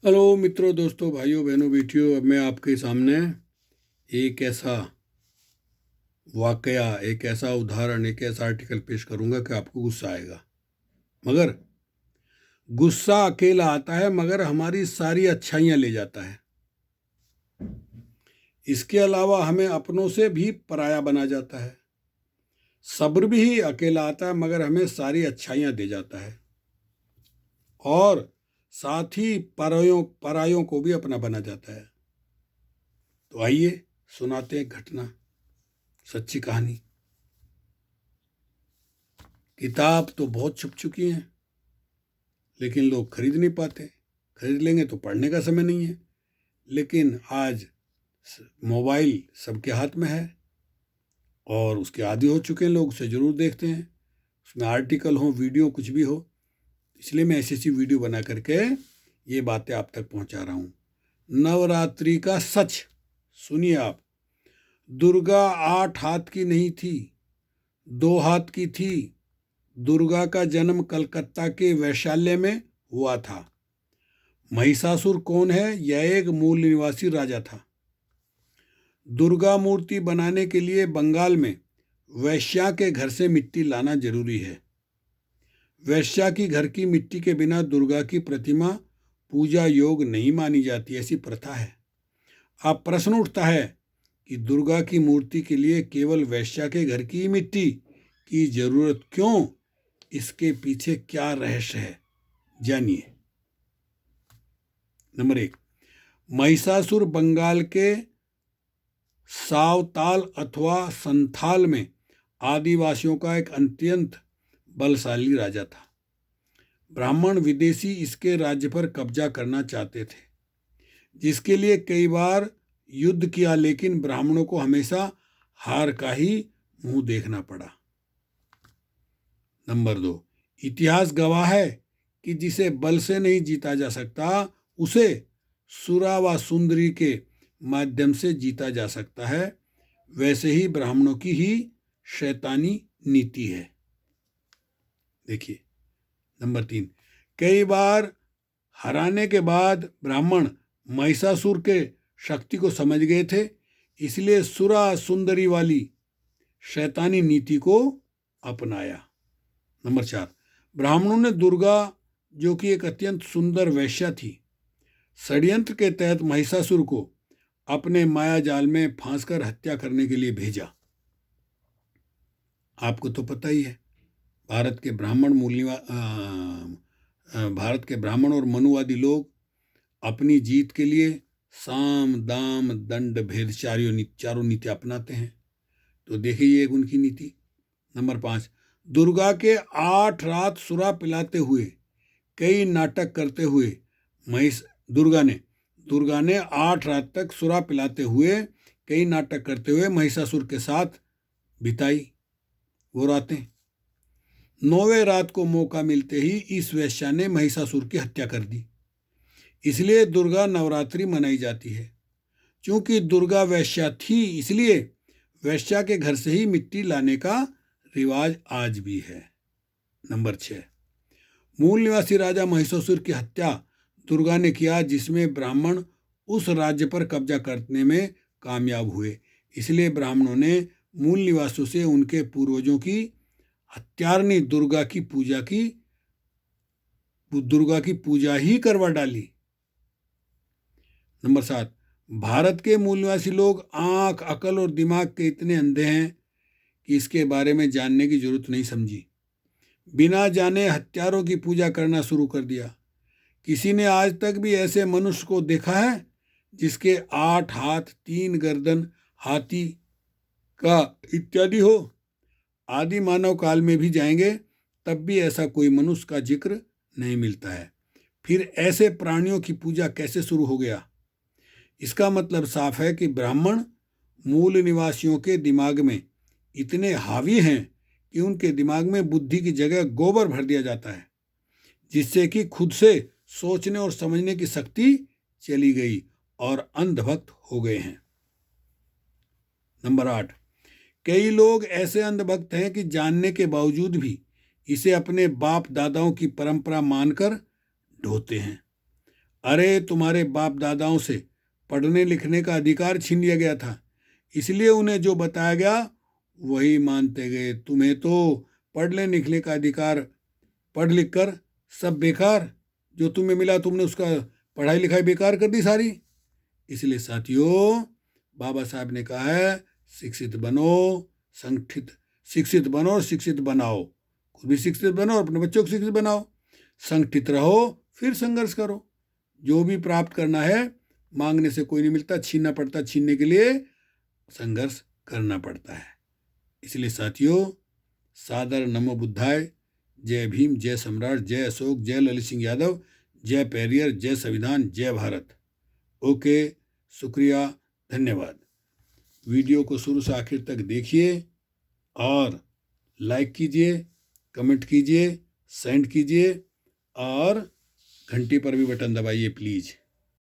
Hello मित्रों, दोस्तों, भाइयों, बहनों, बेटियों। अब मैं आपके सामने एक ऐसा वाकया, एक ऐसा उदाहरण, एक ऐसा आर्टिकल पेश करूंगा कि आपको गुस्सा आएगा। मगर गुस्सा अकेला आता है, मगर हमारी सारी अच्छाइयां ले जाता है। इसके अलावा हमें अपनों से भी पराया बना जाता है। सब्र भी अकेला आता है, मगर हमें सारी अच्छाइयां दे जाता है। और साथ ही परायों को भी अपना बना जाता है। तो आइए सुनाते हैं घटना, सच्ची कहानी। किताब तो बहुत छप चुकी हैं, लेकिन लोग खरीद नहीं पाते। खरीद लेंगे तो पढ़ने का समय नहीं है। लेकिन आज मोबाइल सबके हाथ में है और उसके आदी हो चुके हैं लोग, उसे ज़रूर देखते हैं। उसमें आर्टिकल हो, वीडियो, कुछ भी हो। इसलिए मैं ऐसी ऐसी वीडियो बना करके ये बातें आप तक पहुंचा रहा हूँ। नवरात्रि का सच सुनिए आप। दुर्गा 8 हाथ की नहीं थी, 2 हाथ की थी। दुर्गा का जन्म कलकत्ता के वैशाल्य में हुआ था। महिषासुर कौन है? यह एक मूल निवासी राजा था। दुर्गा मूर्ति बनाने के लिए बंगाल में वैश्या के घर से मिट्टी लाना जरूरी है। वैश्या की घर की मिट्टी के बिना दुर्गा की प्रतिमा पूजा योग नहीं मानी जाती, ऐसी प्रथा है। अब प्रश्न उठता है कि दुर्गा की मूर्ति के लिए केवल वैश्या के घर की मिट्टी की जरूरत क्यों? इसके पीछे क्या रहस्य है, जानिए। नंबर 1, महिषासुर बंगाल के सावताल अथवा संथाल में आदिवासियों का एक अत्यंत बलशाली राजा था। ब्राह्मण विदेशी इसके राज्य पर कब्जा करना चाहते थे, जिसके लिए कई बार युद्ध किया, लेकिन ब्राह्मणों को हमेशा हार का ही मुंह देखना पड़ा। नंबर 2, इतिहास गवाह है कि जिसे बल से नहीं जीता जा सकता, उसे सुरा व सुंदरी के माध्यम से जीता जा सकता है। वैसे ही ब्राह्मणों की ही शैतानी नीति है। देखिए। नंबर 3, कई बार हराने के बाद ब्राह्मण महिषासुर के शक्ति को समझ गए थे, इसलिए सुरा सुंदरी वाली शैतानी नीति को अपनाया। नंबर 4, ब्राह्मणों ने दुर्गा, जो कि एक अत्यंत सुंदर वैश्या थी, षड्यंत्र के तहत महिषासुर को अपने माया जाल में फांसकर हत्या करने के लिए भेजा। आपको तो पता ही है, भारत के ब्राह्मण और मनुवादी लोग अपनी जीत के लिए साम दाम दंड भेद चारों नीति अपनाते हैं। तो देखिए ये उनकी नीति। नंबर 5, दुर्गा के 8 रात सुरा पिलाते हुए, कई नाटक करते हुए दुर्गा ने 8 रात तक सुरा पिलाते हुए, कई नाटक करते हुए महिषासुर के साथ बिताई वो रातें। 9वें रात को मौका मिलते ही इस वैश्या ने महिषासुर की हत्या कर दी। इसलिए दुर्गा नवरात्रि मनाई जाती है। क्योंकि दुर्गा वैश्या थी, इसलिए वैश्या के घर से ही मिट्टी लाने का रिवाज आज भी है। नंबर 6, मूल निवासी राजा महिषासुर की हत्या दुर्गा ने किया, जिसमें ब्राह्मण उस राज्य पर कब्जा करने में कामयाब हुए। इसलिए ब्राह्मणों ने मूल निवासियों से उनके पूर्वजों की हत्यारनी दुर्गा की पूजा ही करवा डाली। नंबर 7, भारत के मूल निवासी लोग आंख, अकल और दिमाग के इतने अंधे हैं कि इसके बारे में जानने की जरूरत नहीं समझी। बिना जाने हत्यारों की पूजा करना शुरू कर दिया। किसी ने आज तक भी ऐसे मनुष्य को देखा है जिसके 8 हाथ, 3 गर्दन, हाथी का इत्यादि हो? आदि मानव काल में भी जाएंगे तब भी ऐसा कोई मनुष्य का जिक्र नहीं मिलता है। फिर ऐसे प्राणियों की पूजा कैसे शुरू हो गया? इसका मतलब साफ है कि ब्राह्मण मूल निवासियों के दिमाग में इतने हावी हैं कि उनके दिमाग में बुद्धि की जगह गोबर भर दिया जाता है, जिससे कि खुद से सोचने और समझने की शक्ति चली गई और अंधभक्त हो गए हैं। नंबर 8, कई लोग ऐसे अंधभक्त हैं कि जानने के बावजूद भी इसे अपने बाप दादाओं की परंपरा मानकर ढोते हैं। अरे तुम्हारे बाप दादाओं से पढ़ने लिखने का अधिकार छीन लिया गया था, इसलिए उन्हें जो बताया गया वही मानते गए। तुम्हें तो पढ़ने लिखने का अधिकार, पढ़ लिख कर सब बेकार, जो तुम्हें मिला तुमने उसका पढ़ाई लिखाई बेकार कर दी सारी। इसलिए साथियों, बाबा साहब ने कहा है शिक्षित बनो, शिक्षित बनो और शिक्षित बनाओ। खुद भी शिक्षित बनो और अपने बच्चों को शिक्षित बनाओ। संगठित रहो, फिर संघर्ष करो। जो भी प्राप्त करना है मांगने से कोई नहीं मिलता, छीनना पड़ता, छीनने के लिए संघर्ष करना पड़ता है। इसलिए साथियों, सादर नमो बुद्धाय। जय भीम, जय सम्राट, जय अशोक, जय ललित सिंह यादव, जय पेरियर, जय संविधान, जय भारत। ओके, शुक्रिया, धन्यवाद। वीडियो को शुरू से आखिर तक देखिए और लाइक कीजिए, कमेंट कीजिए, सेंड कीजिए और घंटी पर भी बटन दबाइए प्लीज़।